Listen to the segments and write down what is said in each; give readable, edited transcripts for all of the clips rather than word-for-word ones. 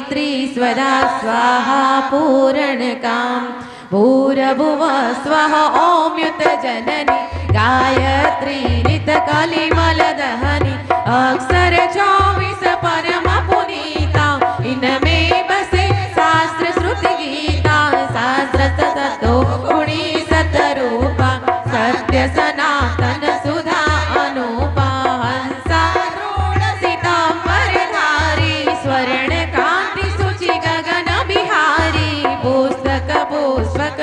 गायत्री स्वदा स्वाहा पूरणकाम भूरभुवः स्वः ओम्युत जननी गायत्री नितकलिमलदहनी अक्षर 24 परम पुनीता इनमें बसे शास्त्र श्रुति गीता शास्त्र सतो गुणी सतरूपा सत्य सनातन सुधा अनुपा हंसा रूढ़ सीतांबरधारी स्वर्ण कांति सुचि गगन बिहारी पुस्तक पुष्पक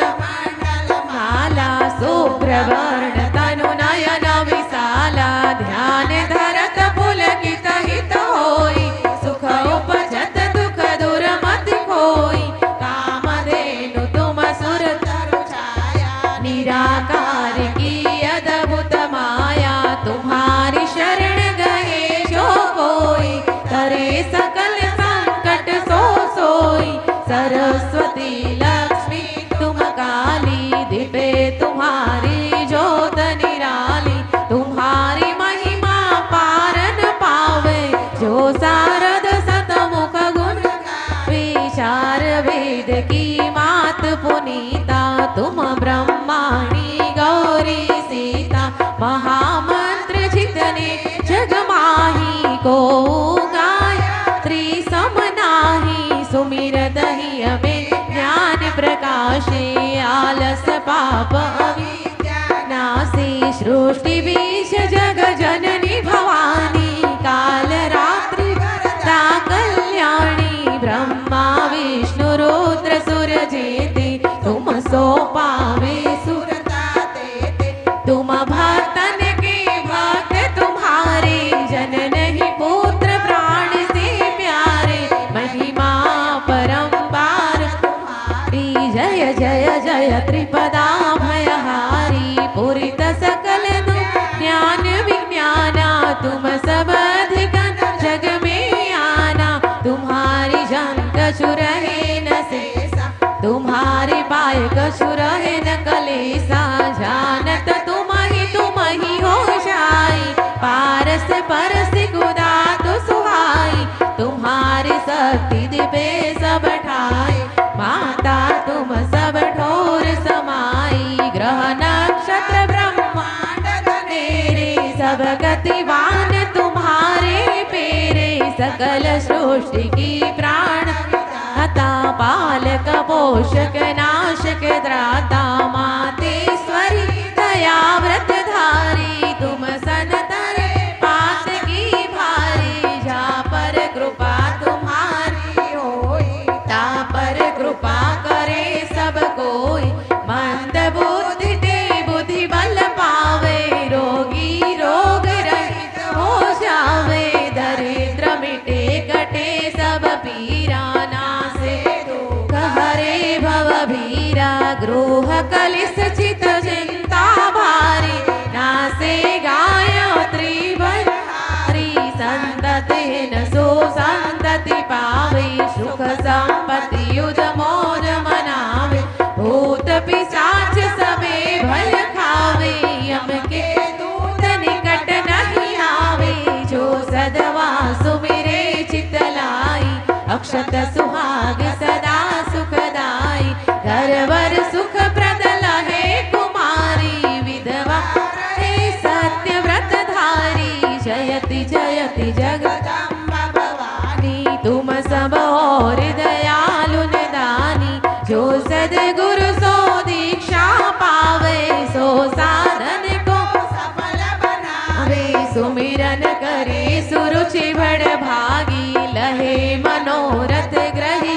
माला शुभ्रवर्ण तनु नयन विशाला ध्यान धरत पुलकित हित होई सुख उपजत दुख दूर मत होई कामधेनु तुम सुर तरु छाया निराकार की अद्भुत माया तुम्हारी शरण गए जो कोई करे सकल संकट सो सोई सरस्वती लक्ष्मी तुम काली दिपे तुम्हारी ज्योत निराली तुम्हारी महिमा पारन पावे जो सारद सतमुख गुण विचार वेद की मात पुनीता तुम ब्रह्माणी गौरी सीता महामंत्र जितने जग माही को गायत्री समनाही सुमिरत ही हमें ज्ञान प्रकाशे आलस पाप अविद्या नासी सृष्टि बीज जग जननी भवानी काल रात्रि वरदा कल्याणी ब्रह्मा विष्णु रुद्र सुर जेते तुम सो पावे सुरता देते तुम भक्तन के भक्त तुम्हारे जनन ही पुत्र प्राण से प्यारे महिमा परम्पार तुम्हारी जय जय जय त्रिपदा भयहारी पूरित सकल ज्ञान विज्ञाना तुम सब अधिगण जग में आना तुम्हारी जन कछु रहे न शेषा तुम्हारे पाय कछु रहे न कलेसा जानत तुम ही हो जाई पारस परस गुदा तो सुहाई तुम्हारी शक्ति दिव्य सब ठाई माता तुम सब ठोर समाई ग्रह नक्षत्र ब्रह्मांड तेरे सब गतिवान तुम्हारे पेरे सकल सृष्टि की प्राण हता पालक पोषक नाशक त्राता मातेश्वरी दया व्रत धारी तुम सनतर पात की भारी जा पर कृपा तुम्हारी होई ता पर कृपा करे सब कोई मंद बुद्धि ते बुद्धि बल पावे रोगी रोग रहित हो जावे दरिद्र मिटे कटे सब पीरा नासे दुख हरे भव भीरा गृह कलिस चित चिंता भारी नासे गायत्री बलहारी संतति न सो संतति पावे सुख संपत्ति युध मोर मनावे भूत पिशाच सबे भय खावे यम के दूत निकट नहीं आवे जो सदवा सुमिरे चितलाई अक्षत सुहाग सदा सुखदाई घरवर सुख प्रद लहे कुमारी विधवा रहे सत्य व्रत धारी जयति जयति जगदम्बा भवानी तुम सब और दयालु निदानी जो सद्गुरु सो दीक्षा पावे सो साधन को सफल बनावे सुमिरन करे सुरुचि भड़ भागी लहे मनोरथ ग्रही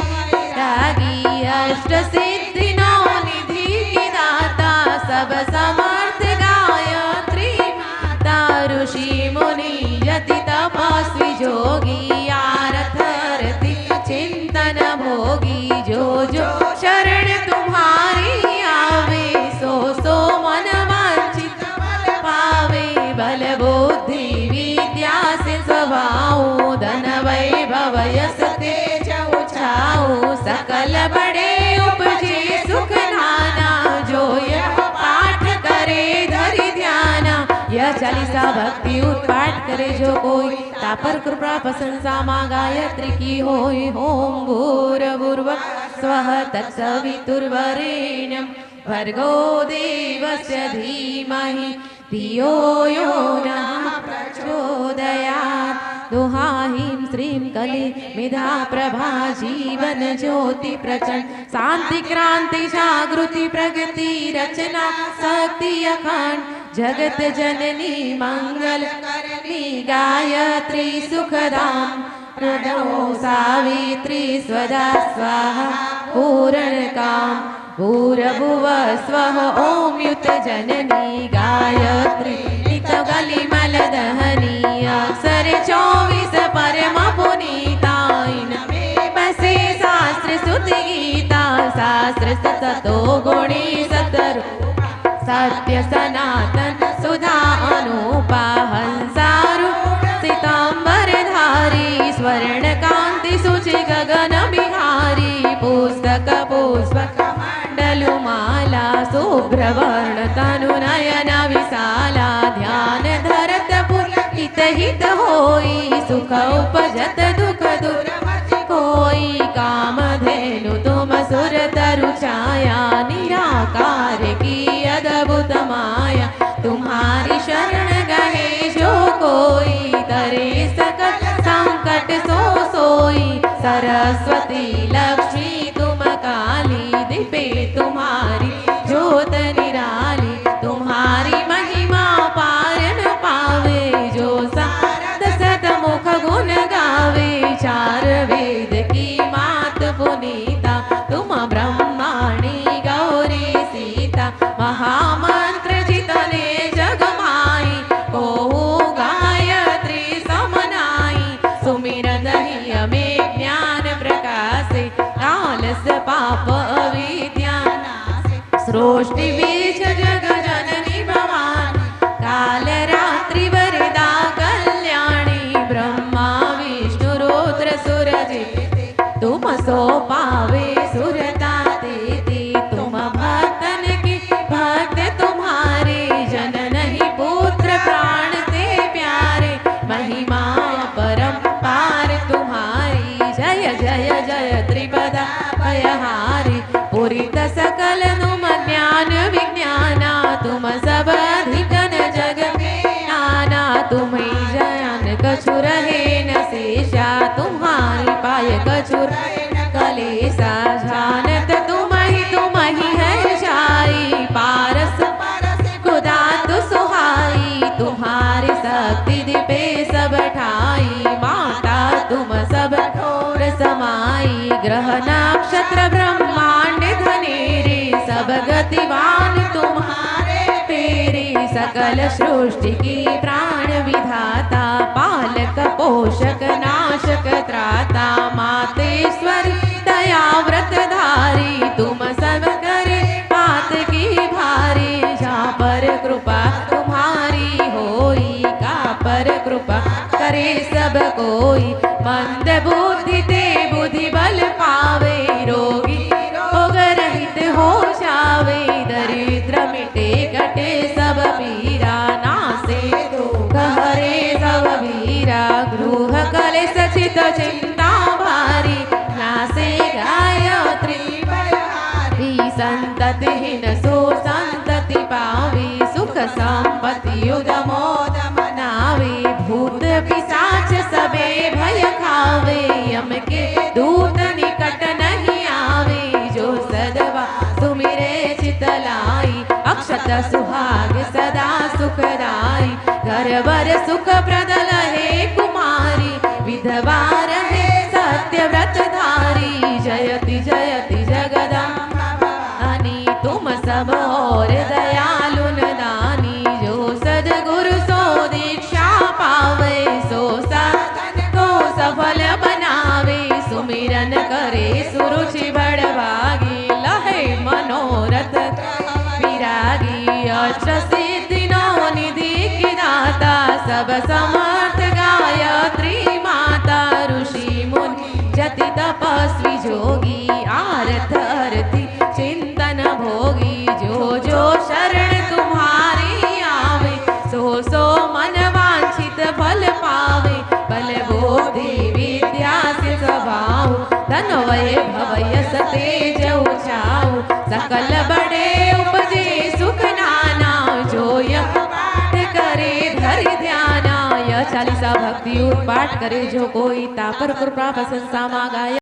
रागी अष्ट सिद्धि नौ निधि की दाता सब समर्थ गायत्री माता ऋषि मुनि यति तपस्वी जोगी आरथ रति चिंतन भोगी जो जो शरण तुम्हारी आवे सो सो मन वांछित बल पावे बल बुद्धि विद्या से स्वभाव धन वैभव यश तेज उछाऊ सकल बड़े उपजे सुख नाना जो यह पाठ करे धरि ध्याना यह चालीसा भक्ति उत्पाट करे जो कोई, तापर कृपा प्रशंसा माँ गायत्री की होय। ओम भूर्भुवः स्वः तत्सवितुर्वरेण्यं भर्गो देवस्य धीमहि धियो यो नः प्रचोदयात्। दुहाहिं श्रीं कली मिधा प्रभा जीवन ज्योति प्रचंड, शांति क्रांति जागृति प्रगति रचना शक्ति अखंड, जगत जननी मंगल करणी गायत्री सुखदाम। प्रणो सावित्री स्वदा स्वाहा पूर्ण काम, भूर्भुवः स्वः ओम युत जननी गायत्री नित गलिमल दहनी। अक्षर 24 परम पुनीता, इनमें बसे शास्त्र स्तुति गीता। शास्त्र सतो गुणी सतरूपा, सत्य सनातन सुधा अनुपा। हंसारूढ़ सितंबर धारी, स्वर्ण कांति सुचि गगन बिहारी। पुस्तक पुष्पक मंडलुमाला, शुभ्रवर्ण तनु नयन विशाला। ध्यान धरत पुलकित हित होई, सुख उपजत दुख दूर कोई। कामधेनु तुम सुर तरु छाया, निराकार की अद्भुत माया। तुम्हारी शरण गए जो कोई, तरे सकल संकट सो सोई। सरस्वती लक्ष्मी तुम काली, दिपे तुम्हारी ज्योत निराली। तुम्हारी महिमा पार न पावे, जो सारद सतमुख गुण गावे। चार वेद की मात पुनीता, तुम ब्रह्माणी गौरी सीता। महामंत्र जितने जग माई, को गायत्री समनाई। सुमिरन ही हमें ज्ञान प्रकाशे, आलस पाप अविद्या नाशे। सृष्टि बीज जग जननी भवानी, काल रात्रि वरदा कल्याणी। ब्रह्मा विष्णु रुद्र सुरजेते, तुम सो पावे सुरता देती। तुम भक्तन की भक्त तुम्हारे, जन नहीं पुत्र प्राण से प्यारे। महिमा परम पार तुम्हारी, जय जय जय त्रिपदा भयहारी। पूरित सकल तुम ज्ञान विज्ञाना, तुम सब अधिकन जग में आना। तुम्हें जयन कछु रहे न शेषा, तुम्हारी पाय कछु रहे न कलेसा। जानत तुम ही है शाई, पारस खुदा तु सुहाई। तुम्हारी शक्ति दिपे सब ठाई, माता तुम सब ठोर समाई। ग्रह नक्षत्र ब्रह्मांड धनेरे, सब गतिवान तुम्हारे पेरे। सकल सृष्टि की प्राण विधाता, पालक पोषक नाशक त्राता। मातेश्वरी दया व्रत धारी, तुम सब करे बात की भारी। जहाँ पर कृपा तुम्हारी होई, का पर कृपा करे सब कोई। मंद बुद्धि ते बुद्धि बल पावे, रोगी रोग रहित हो जावे। दरिद्र मिटे कटे सब पीरा, नासे दुख हरे सब वीरा। गृह कलेश चित चिंता भारी, नासे गायत्री बलहारी। संततिहीन सुसंतति पावी, सुख संपत्ति उदमोद मनावे। भूत पिशाच सबे भय खावे, यम के दूत निकट नहीं आवे। जो सदवा सुमिरे चितलाई, अक्षत सुहाग सदा सुखदाई। घर वर सुख प्रद लहे कुमारी, विधवा रहे सत्य व्रत धारी। जयति जयति जगदम्बा भवानी, तुम सब और दयालु दानी। जो सद्गुरु सो दीक्षा पावे, सो साधन को सफल बनावे। सुमिरन करे सुरुचि बड़भागी, लहे मनोरथ विरागी। अष्ट सिद्धि नौ निधि की दाता, सब समर्थ गायत्री माता। ऋषि मुनि जति तपस्वी जोगी, आरत अरति चिंतन भोगी। जो जो शरण तुम्हारी आवे, सो सो मनवा नवये भवयस तेज उचाऊ सकल बड़े उपजे सुख नाना जो यह पाठ करे धरि ध्याना। यह 40 भक्ति पाठ करे जो कोई तापर कृपा प्रशंसा मागाय।